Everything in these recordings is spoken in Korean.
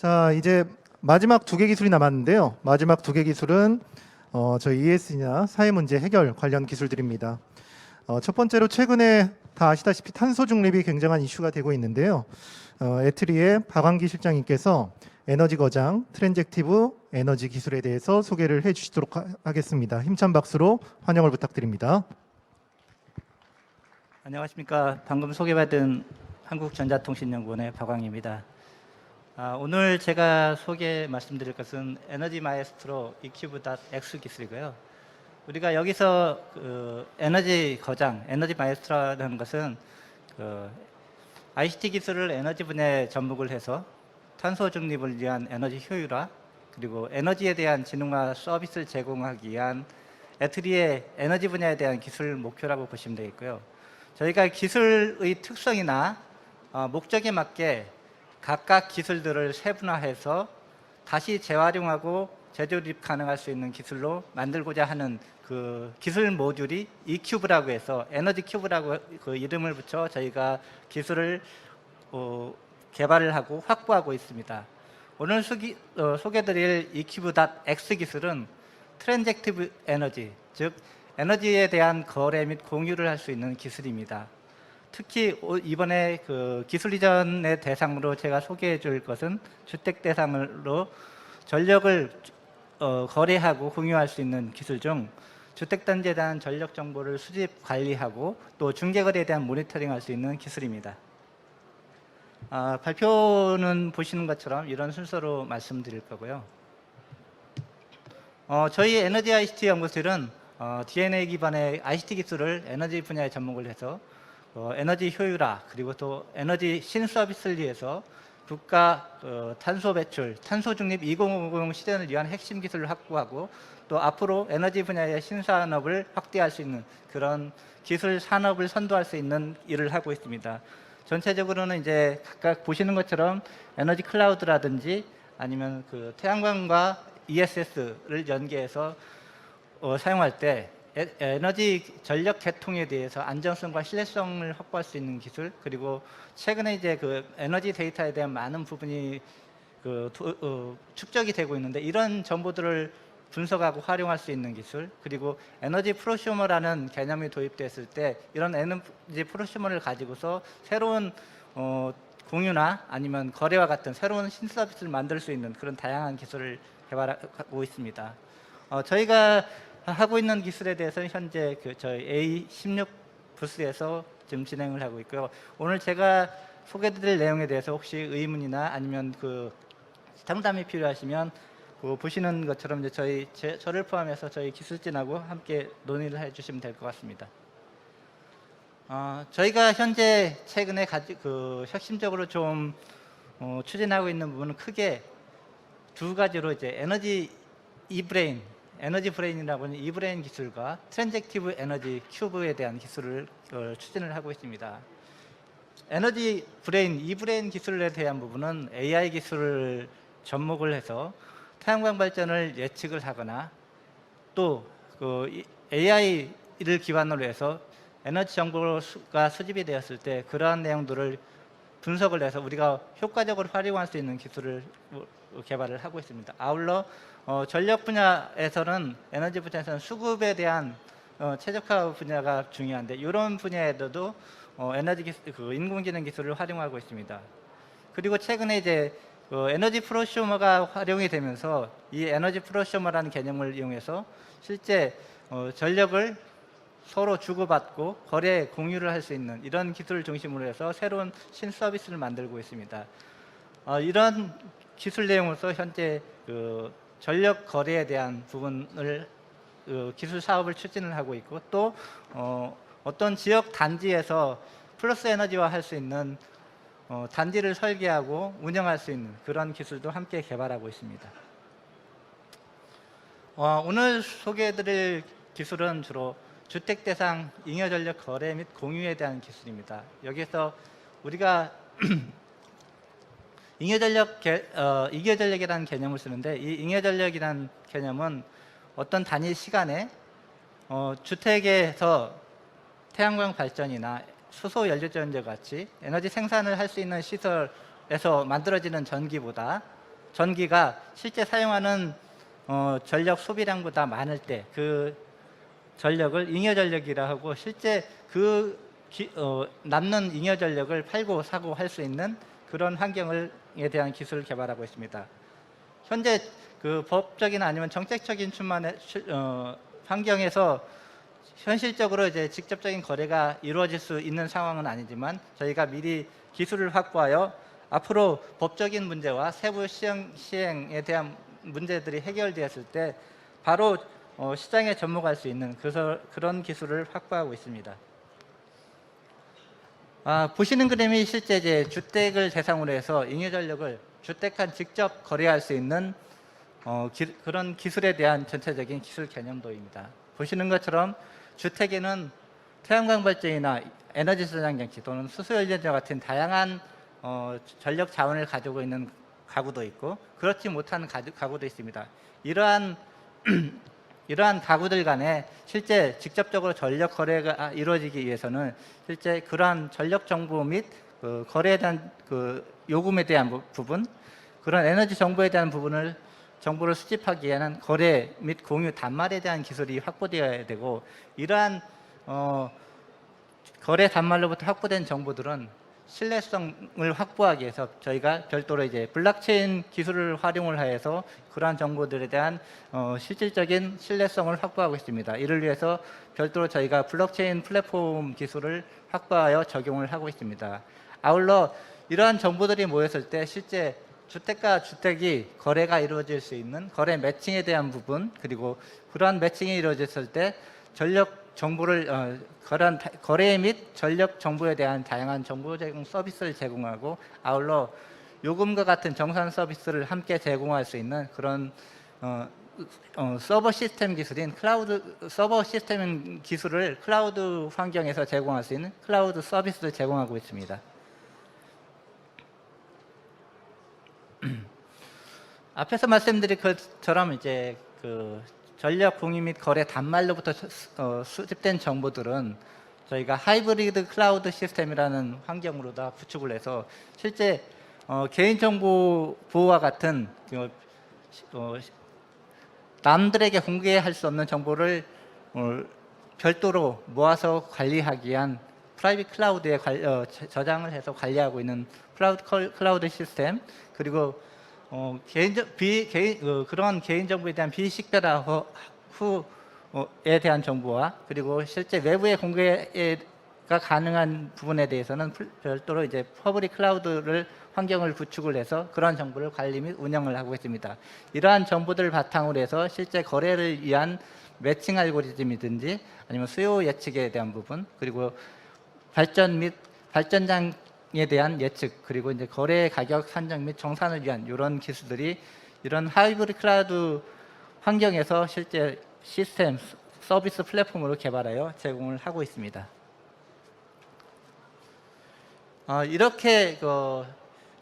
자, 이제 마지막 두 개 기술이 남았는데요. 마지막 두 개 기술은 저희 ESG나 사회 문제 해결 관련 기술들입니다. 첫 번째로 최근에 다 아시다시피 탄소 중립이 굉장한 이슈가 되고 있는데요. 에트리의 박완기 실장님께서 에너지 거장, 트랜젝티브 에너지 기술에 대해서 소개를 해주시도록 하겠습니다. 힘찬 박수로 환영을 부탁드립니다. 안녕하십니까. 방금 소개받은 한국전자통신연구원의 박광입니다. 오늘 제가 말씀드릴 것은 에너지 마에스트로 EQ.X 기술이고요. 우리가 여기서 에너지 거장, 에너지 마에스트로라는 것은 ICT 기술을 에너지 분야에 접목을 해서 탄소 중립을 위한 에너지 효율화, 그리고 에너지에 대한 지능화 서비스를 제공하기 위한 에트리의 에너지 분야에 대한 기술 목표라고 보시면 되겠고요. 저희가 기술의 특성이나 목적에 맞게 각각 기술들을 세분화해서 다시 재활용하고 재조립 가능할 수 있는 기술로 만들고자 하는 그 기술 모듈이 e큐브라고 해서 에너지 큐브라고 그 이름을 붙여 저희가 기술을 개발을 하고 확보하고 있습니다. 오늘 소개드릴 e큐브.X 기술은 트랜젝티브 에너지, 즉 에너지에 대한 거래 및 공유를 할 수 있는 기술입니다. 특히 이번에 그 기술 이전의 대상으로 제가 소개해 줄 것은 주택 대상으로 전력을 거래하고 공유할 수 있는 기술 중 주택단지에 대한 전력 정보를 수집 관리하고 또 중개거래에 대한 모니터링 할 수 있는 기술입니다. 발표는 보시는 것처럼 이런 순서로 말씀드릴 거고요. 저희 에너지 ICT 연구실은 DNA 기반의 ICT 기술을 에너지 분야에 접목을 해서 에너지 효율화, 그리고 또 에너지 신서비스를 위해서 국가 탄소 배출, 탄소 중립 2050 시대를 위한 핵심 기술을 확보하고 또 앞으로 에너지 분야의 신산업을 확대할 수 있는 그런 기술 산업을 선도할 수 있는 일을 하고 있습니다. 전체적으로는 이제 각각 보시는 것처럼 에너지 클라우드라든지 아니면 그 태양광과 ESS를 연계해서 사용할 때 에너지 전력 개통에 대해서 안정성과 신뢰성을 확보할 수 있는 기술, 그리고 최근에 이제 그 에너지 데이터에 대한 많은 부분이 축적이 되고 있는데 이런 정보들을 분석하고 활용할 수 있는 기술, 그리고 에너지 프로슈머라는 개념이 도입됐을 때 이런 에너지 프로슈머를 가지고서 새로운 공유나 아니면 거래와 같은 새로운 신서비스를 만들 수 있는 그런 다양한 기술을 개발하고 있습니다. 저희가 하고 있는 기술에 대해서는 현재 저희 A16 부스에서 지금 진행을 하고 있고요. 오늘 제가 소개드릴 내용에 대해서 혹시 의문이나 아니면 그 상담이 필요하시면 보시는 것처럼 이제 저를 포함해서 저희 기술진하고 함께 논의를 해주시면 될 것 같습니다. 저희가 현재 최근에 핵심적으로 좀 추진하고 있는 부분은 크게 두 가지로 이제 에너지 브레인이라고 하는 이브레인 기술과 트랜젝티브 에너지 큐브에 대한 기술을 추진을 하고 있습니다. 에너지 브레인, 이브레인 기술에 대한 부분은 AI 기술을 접목을 해서 태양광 발전을 예측을 하거나 또 AI를 기반으로 해서 에너지 정보가 수집이 되었을 때 그러한 내용들을 분석을 해서 우리가 효과적으로 활용할 수 있는 기술을 개발을 하고 있습니다. 아울러 전력 분야에서는 에너지 분야에서는 수급에 대한 최적화 분야가 중요한데 이런 분야에도 에너지 기술, 인공지능 기술을 활용하고 있습니다. 그리고 최근에 이제 에너지 프로슈머가 활용이 되면서 이 에너지 프로슈머라는 개념을 이용해서 실제 전력을 서로 주고받고 거래 공유를 할 수 있는 이런 기술을 중심으로 해서 새로운 신서비스를 만들고 있습니다. 이런 기술 내용으로서 현재 전력 거래에 대한 부분을 기술 사업을 추진을 하고 있고 또 어떤 지역 단지에서 플러스 에너지화 할 수 있는 단지를 설계하고 운영할 수 있는 그런 기술도 함께 개발하고 있습니다. 오늘 소개해드릴 기술은 주로 주택 대상 잉여전력 거래 및 공유에 대한 기술입니다. 여기서 우리가 잉여전력이라는 개념을 쓰는데 이 잉여전력이라는 개념은 어떤 단위 시간에 주택에서 태양광 발전이나 수소 연료전지 같이 에너지 생산을 할 수 있는 시설에서 만들어지는 전기보다 전기가 실제 사용하는 전력 소비량보다 많을 때 그 전력을 잉여 전력이라 하고, 실제 남는 잉여 전력을 팔고 사고 할 수 있는 그런 환경에 대한 기술을 개발하고 있습니다. 현재 그 법적인 아니면 정책적인 환경에서 현실적으로 이제 직접적인 거래가 이루어질 수 있는 상황은 아니지만, 저희가 미리 기술을 확보하여 앞으로 법적인 문제와 세부 시행에 대한 문제들이 해결되었을 때 바로 시장에 접목할 수 있는 그런 기술을 확보하고 있습니다. 보시는 그림이 실제 이제 주택을 대상으로 해서 잉여 전력을 주택 간 직접 거래할 수 있는 그런 기술에 대한 전체적인 기술 개념도입니다. 보시는 것처럼 주택에는 태양광 발전이나 에너지 저장 장치 또는 수소연료와 같은 다양한 전력 자원을 가지고 있는 가구도 있고, 그렇지 못한 가구도 있습니다. 이러한 가구들 간에 실제 직접적으로 전력 거래가 이루어지기 위해서는 실제 그러한 전력 정보 및 거래에 대한 요금에 대한 부분, 그런 에너지 정보에 대한 정보를 수집하기 위한 거래 및 공유 단말에 대한 기술이 확보되어야 되고, 이러한 거래 단말로부터 확보된 정보들은 신뢰성을 확보하기 위해서 저희가 별도로 이제 블록체인 기술을 활용을 하여서 그러한 정보들에 대한 실질적인 신뢰성을 확보하고 있습니다. 이를 위해서 별도로 저희가 블록체인 플랫폼 기술을 확보하여 적용을 하고 있습니다. 아울러 이러한 정보들이 모였을 때 실제 주택과 주택이 거래가 이루어질 수 있는 거래 매칭에 대한 부분, 그리고 그러한 매칭이 이루어졌을 때 전력 정보를 거래 및 전력 정보에 대한 다양한 정보 제공 서비스를 제공하고, 아울러 요금과 같은 정산 서비스를 함께 제공할 수 있는 그런 서버 시스템 기술인 서버 시스템 기술을 클라우드 환경에서 제공할 수 있는 클라우드 서비스를 제공하고 있습니다. 앞에서 말씀드린 것처럼 이제 전력 공유 및 거래 단말로부터 수집된 정보들은 저희가 하이브리드 클라우드 시스템이라는 환경으로 다 구축을 해서 실제 개인정보 보호와 같은 남들에게 공개할 수 없는 정보를 별도로 모아서 관리하기 위한 프라이빗 클라우드에 저장을 해서 관리하고 있는 클라우드 시스템, 그리고 그런 개인정보에 대한 비식별화 후에 대한 정보와, 그리고 실제 외부의 공개가 가능한 부분에 대해서는 별도로 이제 퍼블릭 클라우드를 환경을 구축을 해서 그런 정보를 관리 및 운영을 하고 있습니다. 이러한 정보들을 바탕으로 해서 실제 거래를 위한 매칭 알고리즘이든지 아니면 수요 예측에 대한 부분, 그리고 발전장에 대한 예측, 그리고 이제 거래 가격 산정 및 정산을 위한 이런 기술들이 이런 하이브리드 클라우드 환경에서 실제 시스템 서비스 플랫폼으로 개발하여 제공을 하고 있습니다. 이렇게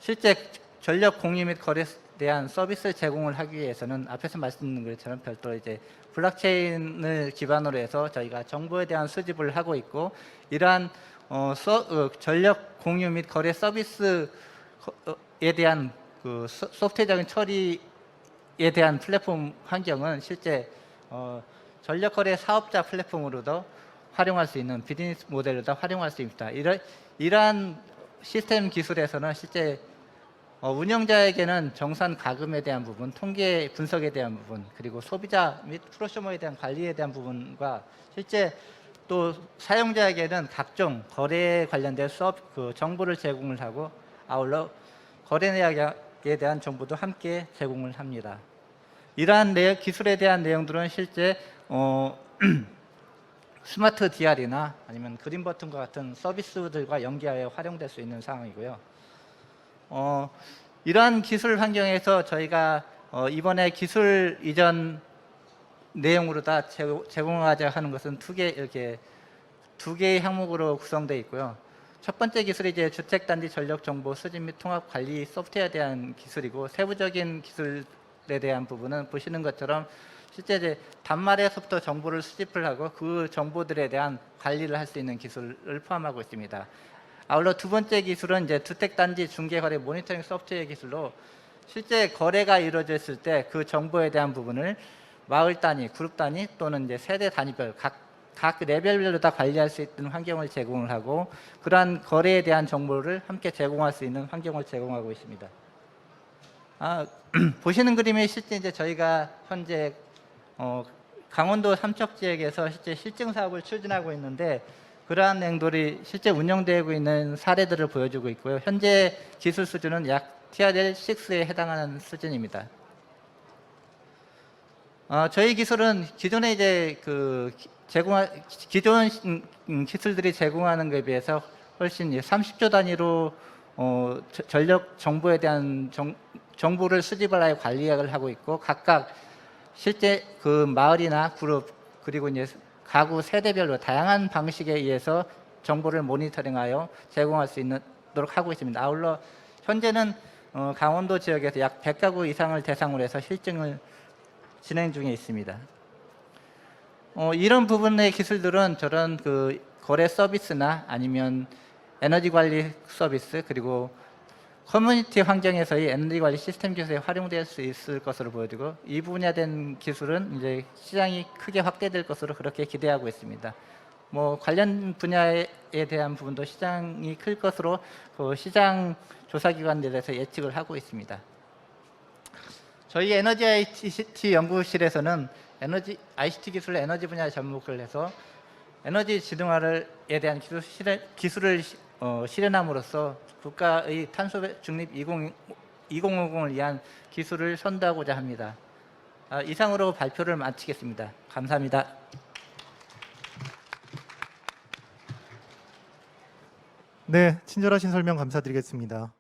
실제 전력 공유 및 거래에 대한 서비스 제공을 하기 위해서는 앞에서 말씀드린 것처럼 별도로 이제 블록체인을 기반으로 해서 저희가 정보에 대한 수집을 하고 있고, 이러한 전력 공유 및 거래 서비스에 대한 소프트웨어적인 처리에 대한 플랫폼 환경은 실제 전력 거래 사업자 플랫폼으로도 활용할 수 있는 비즈니스 모델로도 활용할 수 있습니다. 이러한 시스템 기술에서는 실제 운영자에게는 정산 가금에 대한 부분, 통계 분석에 대한 부분, 그리고 소비자 및 프로슈머에 대한 관리에 대한 부분과 실제 또 사용자에게는 각종 거래에 관련된 정보를 제공을 하고, 아울러 거래 내역에 대한 정보도 함께 제공을 합니다. 이러한 기술에 대한 내용들은 실제 스마트 DR이나 아니면 그린 버튼과 같은 서비스들과 연계하여 활용될 수 있는 상황이고요. 이러한 기술 환경에서 저희가 이번에 기술 이전 내용으로 다 제공하자 하는 것은 이렇게 두 개의 항목으로 구성되어 있고요. 첫 번째 기술이 이제 주택단지 전력 정보 수집 및 통합 관리 소프트웨어에 대한 기술이고, 세부적인 기술에 대한 부분은 보시는 것처럼 실제 이제 단말에서부터 정보를 수집을 하고 그 정보들에 대한 관리를 할 수 있는 기술을 포함하고 있습니다. 아울러 두 번째 기술은 이제 주택단지 중개거래 모니터링 소프트웨어 기술로 실제 거래가 이루어졌을 때 그 정보에 대한 부분을 마을 단위, 그룹 단위 또는 이제 세대 단위별 각 레벨별로 다 관리할 수 있는 환경을 제공을 하고 그러한 거래에 대한 정보를 함께 제공할 수 있는 환경을 제공하고 있습니다. 보시는 그림에 실제 이제 저희가 현재 강원도 삼척 지역에서 실제 실증 사업을 추진하고 있는데 그러한 행돌이 실제 운영되고 있는 사례들을 보여주고 있고요. 현재 기술 수준은 약 TRL6에 해당하는 수준입니다. 저희 기술은 기존에 이제 기존 기술들이 제공하는 것에 비해서 훨씬 30조 단위로 전력 정보에 대한 정보를 수집을 하여 관리를 하고 있고 각각 실제 그 마을이나 그룹 그리고 이제 가구 세대별로 다양한 방식에 의해서 정보를 모니터링하여 제공할 수 있도록 하고 있습니다. 아울러 현재는 강원도 지역에서 약 100가구 이상을 대상으로 해서 실증을 진행 중에 있습니다. 이런 부분의 기술들은 저런 그 거래 서비스나 아니면 에너지 관리 서비스 그리고 커뮤니티 환경에서의 에너지 관리 시스템 기술에 활용될 수 있을 것으로 보여지고 이 분야된 기술은 이제 시장이 크게 확대될 것으로 그렇게 기대하고 있습니다. 관련 분야에 대한 부분도 시장이 클 것으로 그 시장 조사기관들에서 예측을 하고 있습니다. 저희 에너지 ICT 연구실에서는 ICT 기술 에너지 분야에 접목을 해서 에너지 지능화에 대한 기술을 실현함으로써 국가의 탄소 중립 2050을 위한 기술을 선도하고자 합니다. 이상으로 발표를 마치겠습니다. 감사합니다. 네, 친절하신 설명 감사드리겠습니다.